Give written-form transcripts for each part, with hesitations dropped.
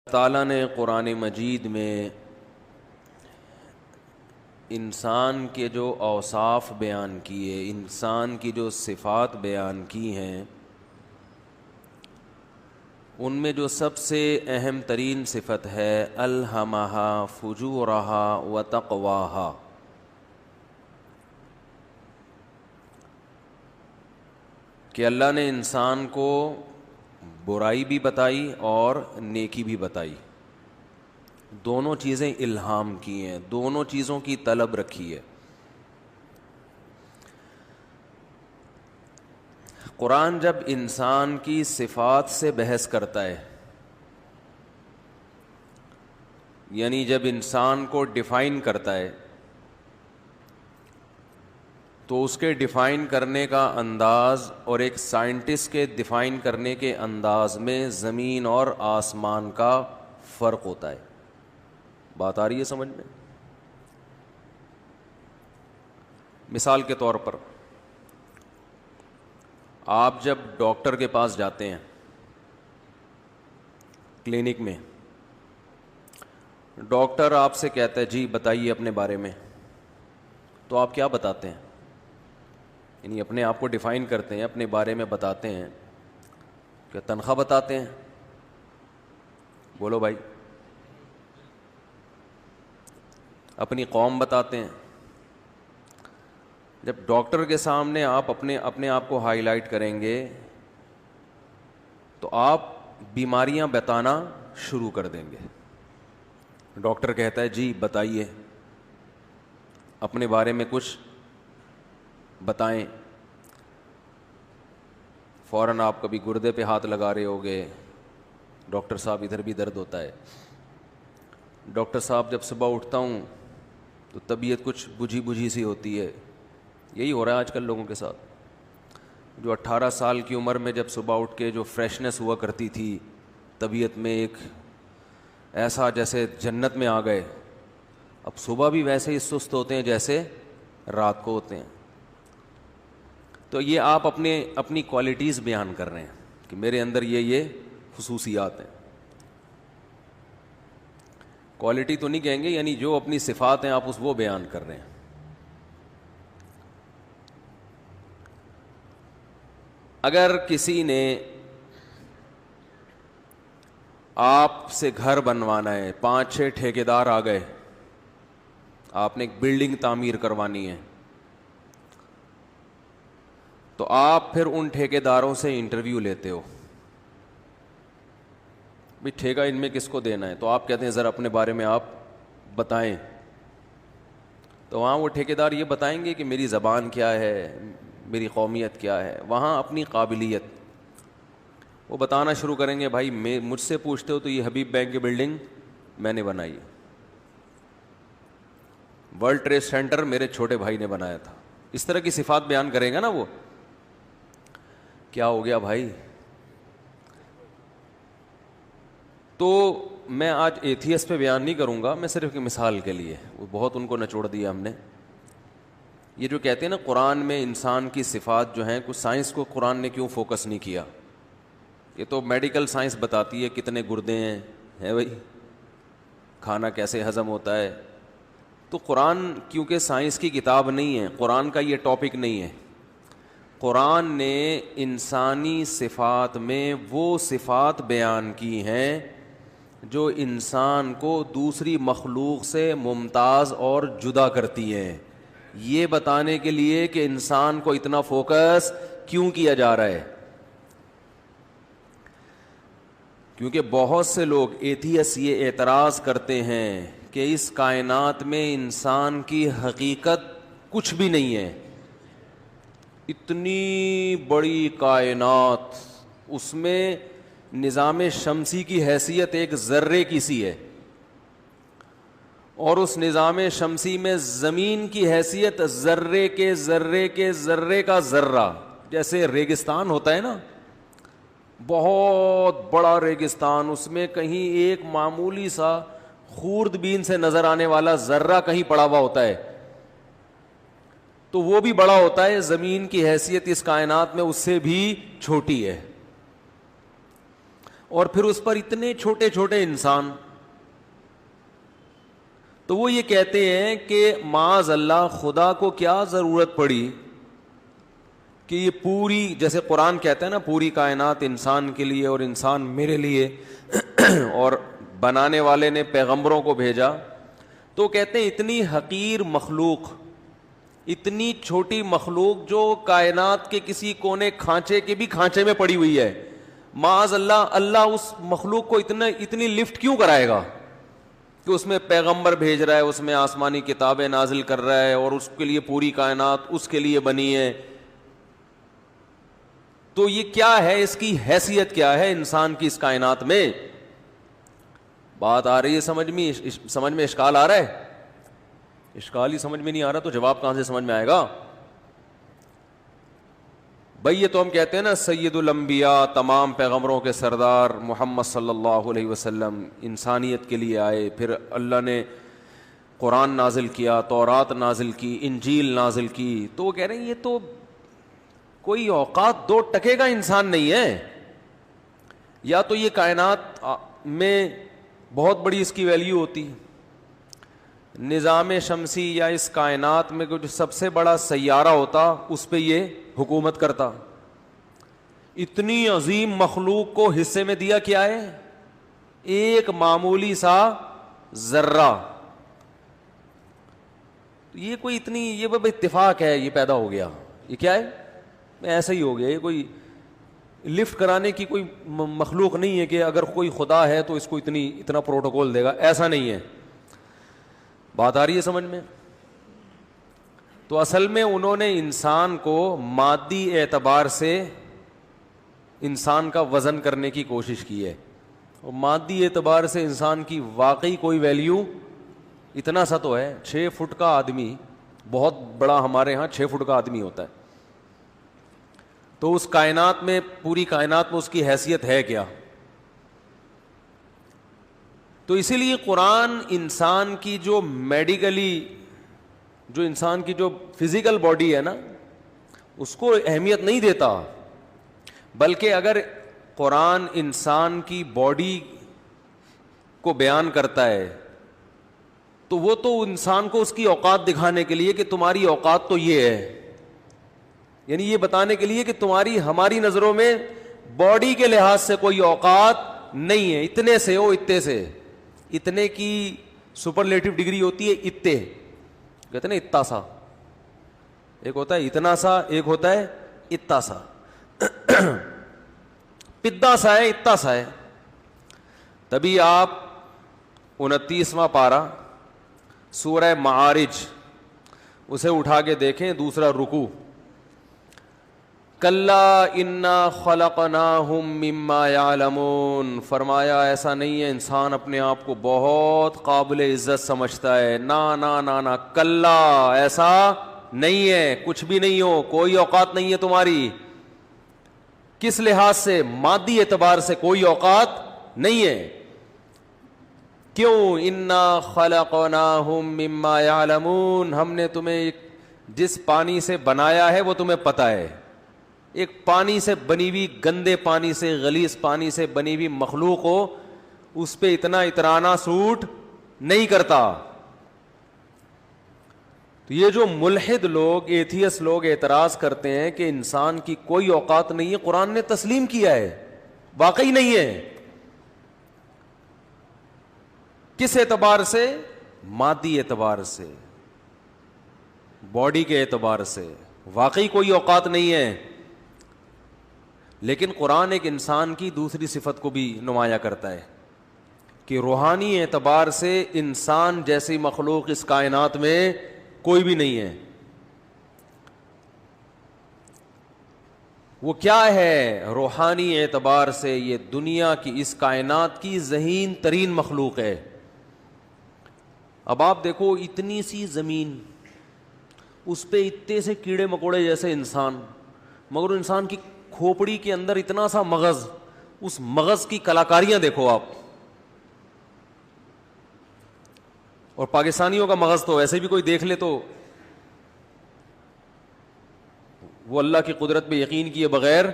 تعالیٰ نے قرآن مجید میں انسان کے جو اوصاف بیان کیے، انسان کی جو صفات بیان کی ہیں، ان میں جو سب سے اہم ترین صفت ہے الہمہا فجورہا و تقواہا، کہ اللہ نے انسان کو برائی بھی بتائی اور نیکی بھی بتائی، دونوں چیزیں الہام کی ہیں، دونوں چیزوں کی طلب رکھی ہے۔ قرآن جب انسان کی صفات سے بحث کرتا ہے، یعنی جب انسان کو ڈیفائن کرتا ہے، تو اس کے ڈیفائن کرنے کا انداز اور ایک سائنٹسٹ کے ڈیفائن کرنے کے انداز میں زمین اور آسمان کا فرق ہوتا ہے۔ بات آ رہی ہے سمجھ میں؟ مثال کے طور پر آپ جب ڈاکٹر کے پاس جاتے ہیں کلینک میں، ڈاکٹر آپ سے کہتا ہے جی بتائیے اپنے بارے میں، تو آپ کیا بتاتے ہیں؟ یعنی اپنے آپ کو ڈیفائن کرتے ہیں، اپنے بارے میں بتاتے ہیں، کہ تنخواہ بتاتے ہیں؟ بولو بھائی، اپنی قوم بتاتے ہیں؟ جب ڈاکٹر کے سامنے آپ اپنے آپ کو ہائی لائٹ کریں گے تو آپ بیماریاں بتانا شروع کر دیں گے۔ ڈاکٹر کہتا ہے جی بتائیے اپنے بارے میں کچھ بتائیں، فوراً آپ کبھی گردے پہ ہاتھ لگا رہے ہوگے، ڈاکٹر صاحب ادھر بھی درد ہوتا ہے، ڈاکٹر صاحب جب صبح اٹھتا ہوں تو طبیعت کچھ بجھی بجھی سی ہوتی ہے۔ یہی ہو رہا ہے آج کل لوگوں کے ساتھ، جو 18 سال کی عمر میں جب صبح اٹھ کے جو فریشنس ہوا کرتی تھی طبیعت میں، ایک ایسا جیسے جنت میں آ گئے، اب صبح بھی ویسے ہی سست ہوتے ہیں جیسے رات کو ہوتے ہیں۔ تو یہ آپ اپنی کوالٹیز بیان کر رہے ہیں کہ میرے اندر یہ خصوصیات ہیں۔ کوالٹی تو نہیں کہیں گے، یعنی جو اپنی صفات ہیں آپ وہ بیان کر رہے ہیں۔ اگر کسی نے آپ سے گھر بنوانا ہے، 5-6 ٹھیکیدار آ گئے، آپ نے ایک بلڈنگ تعمیر کروانی ہے، تو آپ پھر ان ٹھیکیداروں سے انٹرویو لیتے ہو، بھی ٹھیکہ ان میں کس کو دینا ہے؟ تو آپ کہتے ہیں ذرا اپنے بارے میں آپ بتائیں، تو وہاں وہ ٹھیکیدار یہ بتائیں گے کہ میری زبان کیا ہے، میری قومیت کیا ہے، وہاں اپنی قابلیت وہ بتانا شروع کریں گے۔ بھائی مجھ سے پوچھتے ہو تو یہ حبیب بینک کی بلڈنگ میں نے بنائی ہے، ورلڈ ٹریڈ سینٹر میرے چھوٹے بھائی نے بنایا تھا، اس طرح کی صفات بیان کرے گا نا وہ۔ کیا ہو گیا بھائی؟ تو میں آج ایتھیس پہ بیان نہیں کروں گا، میں صرف ایک مثال کے لیے، وہ بہت ان کو نچوڑ دیا ہم نے۔ یہ جو کہتے ہیں نا قرآن میں انسان کی صفات جو ہیں، کچھ سائنس کو قرآن نے کیوں فوکس نہیں کیا؟ یہ تو میڈیکل سائنس بتاتی ہے کتنے گردے ہیں بھائی، کھانا کیسے ہضم ہوتا ہے۔ تو قرآن کیونکہ سائنس کی کتاب نہیں ہے، قرآن کا یہ ٹاپک نہیں ہے۔ قرآن نے انسانی صفات میں وہ صفات بیان کی ہیں جو انسان کو دوسری مخلوق سے ممتاز اور جدا کرتی ہیں، یہ بتانے کے لیے کہ انسان کو اتنا فوکس کیوں کیا جا رہا ہے۔ کیونکہ بہت سے لوگ ایتھیس یہ اعتراض کرتے ہیں کہ اس کائنات میں انسان کی حقیقت کچھ بھی نہیں ہے، اتنی بڑی کائنات، اس میں نظام شمسی کی حیثیت ایک ذرے کی سی ہے، اور اس نظام شمسی میں زمین کی حیثیت ذرے کے ذرے کے ذرے کا ذرہ۔ جیسے ریگستان ہوتا ہے نا، بہت بڑا ریگستان، اس میں کہیں ایک معمولی سا خورد بین سے نظر آنے والا ذرہ کہیں پڑا ہوا ہوتا ہے، تو وہ بھی بڑا ہوتا ہے، زمین کی حیثیت اس کائنات میں اس سے بھی چھوٹی ہے۔ اور پھر اس پر اتنے چھوٹے چھوٹے انسان. تو وہ یہ کہتے ہیں کہ معاذ اللہ خدا کو کیا ضرورت پڑی کہ یہ پوری, جیسے قرآن کہتا ہے نا, پوری کائنات انسان کے لیے اور انسان میرے لیے, اور بنانے والے نے پیغمبروں کو بھیجا. تو کہتے ہیں اتنی حقیر مخلوق, اتنی چھوٹی مخلوق جو کائنات کے کسی کونے کھانچے کے بھی کھانچے میں پڑی ہوئی ہے, معاذ اللہ اللہ اس مخلوق کو اتنی لفٹ کیوں کرائے گا کہ اس میں پیغمبر بھیج رہا ہے, اس میں آسمانی کتابیں نازل کر رہا ہے, اور اس کے لیے پوری کائنات اس کے لیے بنی ہے. تو یہ کیا ہے, اس کی حیثیت کیا ہے انسان کی اس کائنات میں؟ بات آ رہی ہے سمجھ میں اشکال آ رہا ہے؟ اشکال ہی سمجھ میں نہیں آ رہا تو جواب کہاں سے سمجھ میں آئے گا بھائی؟ یہ تو ہم کہتے ہیں نا سید الانبیاء, تمام پیغمبروں کے سردار محمد صلی اللہ علیہ وسلم انسانیت کے لیے آئے, پھر اللہ نے قرآن نازل کیا, تورات نازل کی, انجیل نازل کی. تو وہ کہہ رہے ہیں یہ تو کوئی اوقات 2 ٹکے گا انسان نہیں ہے. یا تو یہ کائنات میں بہت بڑی اس کی ویلیو ہوتی, نظام شمسی یا اس کائنات میں جو سب سے بڑا سیارہ ہوتا اس پہ یہ حکومت کرتا. اتنی عظیم مخلوق کو حصے میں دیا کیا ہے؟ ایک معمولی سا ذرہ. یہ کوئی اتنی, یہ بس اتفاق ہے, یہ پیدا ہو گیا, یہ کیا ہے, ایسا ہی ہو گیا. یہ کوئی لفٹ کرانے کی کوئی مخلوق نہیں ہے کہ اگر کوئی خدا ہے تو اس کو اتنا پروٹوکول دے گا, ایسا نہیں ہے. بات آ رہی ہے سمجھ میں؟ تو اصل میں انہوں نے انسان کو مادی اعتبار سے انسان کا وزن کرنے کی کوشش کی ہے, اور مادی اعتبار سے انسان کی واقعی کوئی ویلیو, اتنا سا تو ہے, 6 فٹ کا آدمی, بہت بڑا ہمارے ہاں 6 فٹ کا آدمی ہوتا ہے, تو اس کائنات میں, پوری کائنات میں اس کی حیثیت ہے کیا؟ تو اسی لیے قرآن انسان کی جو میڈیکلی, جو انسان کی جو فزیکل باڈی ہے نا, اس کو اہمیت نہیں دیتا, بلکہ اگر قرآن انسان کی باڈی کو بیان کرتا ہے تو وہ تو انسان کو اس کی اوقات دکھانے کے لیے کہ تمہاری اوقات تو یہ ہے, یعنی یہ بتانے کے لیے کہ تمہاری ہماری نظروں میں باڈی کے لحاظ سے کوئی اوقات نہیں ہے, اتنے سے ہو, اتنے سے, اتنے کی سپرلیٹو ڈگری ہوتی ہے, اتنے کہتے ہیں نا, اتنا سا, ایک ہوتا ہے اتنا سا, ایک ہوتا ہے اتنا سا, پدا سا ہے, اتنا سا ہے. تبھی آپ 29واں پارہ سورہ معارج اسے اٹھا کے دیکھیں, دوسرا رکوع, کلا انا خلقناہم مما یعلمون, فرمایا ایسا نہیں ہے, انسان اپنے آپ کو بہت قابل عزت سمجھتا ہے, نا نا نا نا, کلا ایسا نہیں ہے, کچھ بھی نہیں ہو, کوئی اوقات نہیں ہے تمہاری. کس لحاظ سے؟ مادی اعتبار سے کوئی اوقات نہیں ہے. کیوں؟ انا خلقناہم مما یعلمون, ہم نے تمہیں جس پانی سے بنایا ہے وہ تمہیں پتہ ہے. ایک پانی سے بنی ہوئی, گندے پانی سے, غلیظ پانی سے بنی ہوئی مخلوق ہو, اس پہ اتنا اترانا سوٹ نہیں کرتا. تو یہ جو ملحد لوگ, ایتھیس لوگ اعتراض کرتے ہیں کہ انسان کی کوئی اوقات نہیں ہے, قرآن نے تسلیم کیا ہے واقعی نہیں ہے. کس اعتبار سے؟ مادی اعتبار سے, باڈی کے اعتبار سے واقعی کوئی اوقات نہیں ہے. لیکن قرآن ایک انسان کی دوسری صفت کو بھی نمایاں کرتا ہے کہ روحانی اعتبار سے انسان جیسی مخلوق اس کائنات میں کوئی بھی نہیں ہے. وہ کیا ہے؟ روحانی اعتبار سے یہ دنیا کی, اس کائنات کی ذہین ترین مخلوق ہے. اب آپ دیکھو, اتنی سی زمین, اس پہ اتنے سے کیڑے مکوڑے جیسے انسان, مگر انسان کی کھوپڑی کے اندر اتنا سا مغز, اس مغز کی کلاکاریاں دیکھو آپ. اور پاکستانیوں کا مغز تو ویسے بھی کوئی دیکھ لے تو وہ اللہ کی قدرت پہ یقین کیے بغیر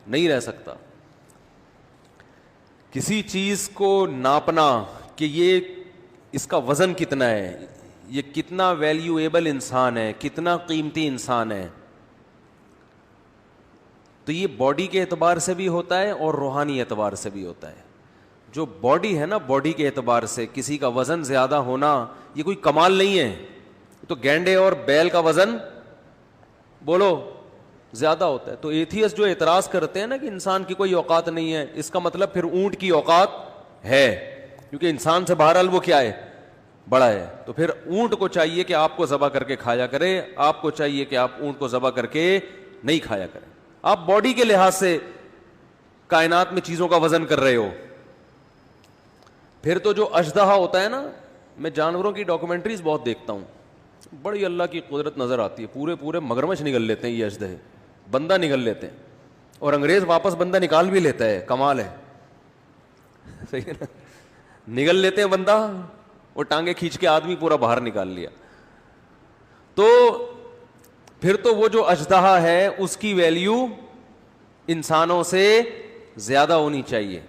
نہیں رہ سکتا. کسی چیز کو ناپنا کہ یہ اس کا وزن کتنا ہے, یہ کتنا ویلیویبل انسان ہے, کتنا قیمتی انسان ہے, تو یہ باڈی کے اعتبار سے بھی ہوتا ہے اور روحانی اعتبار سے بھی ہوتا ہے. جو باڈی ہے نا, باڈی کے اعتبار سے کسی کا وزن زیادہ ہونا یہ کوئی کمال نہیں ہے. تو گینڈے اور بیل کا وزن بولو زیادہ ہوتا ہے. تو ایتھیسٹ جو اعتراض کرتے ہیں نا کہ انسان کی کوئی اوقات نہیں ہے, اس کا مطلب پھر اونٹ کی اوقات ہے, کیونکہ انسان سے بہرحال وہ کیا ہے, بڑا ہے. تو پھر اونٹ کو چاہیے کہ آپ کو ذبح کر کے کھایا کرے, آپ کو چاہیے کہ آپ اونٹ کو ذبح کر کے نہیں کھایا کریں. آپ باڈی کے لحاظ سے کائنات میں چیزوں کا وزن کر رہے ہو. پھر تو جو اژدہا ہوتا ہے نا, میں جانوروں کی ڈاکومنٹریز بہت دیکھتا ہوں, بڑی اللہ کی قدرت نظر آتی ہے. پورے پورے مگرمچھ نگل لیتے ہیں یہ اژدہے, بندہ نگل لیتے ہیں, اور انگریز واپس بندہ نکال بھی لیتا ہے. کمال ہے, صحیح ہے نا, نگل لیتے ہیں بندہ اور ٹانگیں کھینچ کے آدمی پورا باہر نکال لیا. تو پھر تو وہ جو اژدہا ہے اس کی ویلیو انسانوں سے زیادہ ہونی چاہیے.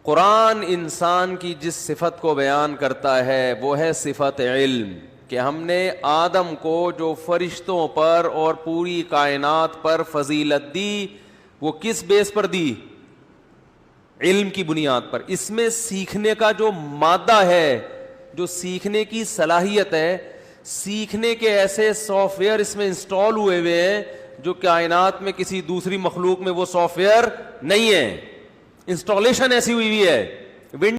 قرآن انسان کی جس صفت کو بیان کرتا ہے وہ ہے صفت علم, کہ ہم نے آدم کو جو فرشتوں پر اور پوری کائنات پر فضیلت دی وہ کس بیس پر دی, علم کی بنیاد پر. اس میں سیکھنے کا جو مادہ ہے, جو سیکھنے کی صلاحیت ہے, سیکھنے کے ایسے سافٹ ویئر اس میں انسٹال ہوئے ہوئے ہیں جو کائنات میں کسی دوسری مخلوق میں وہ سافٹ ویئر نہیں ہے. انسٹالیشن ایسی ہوئی ہے,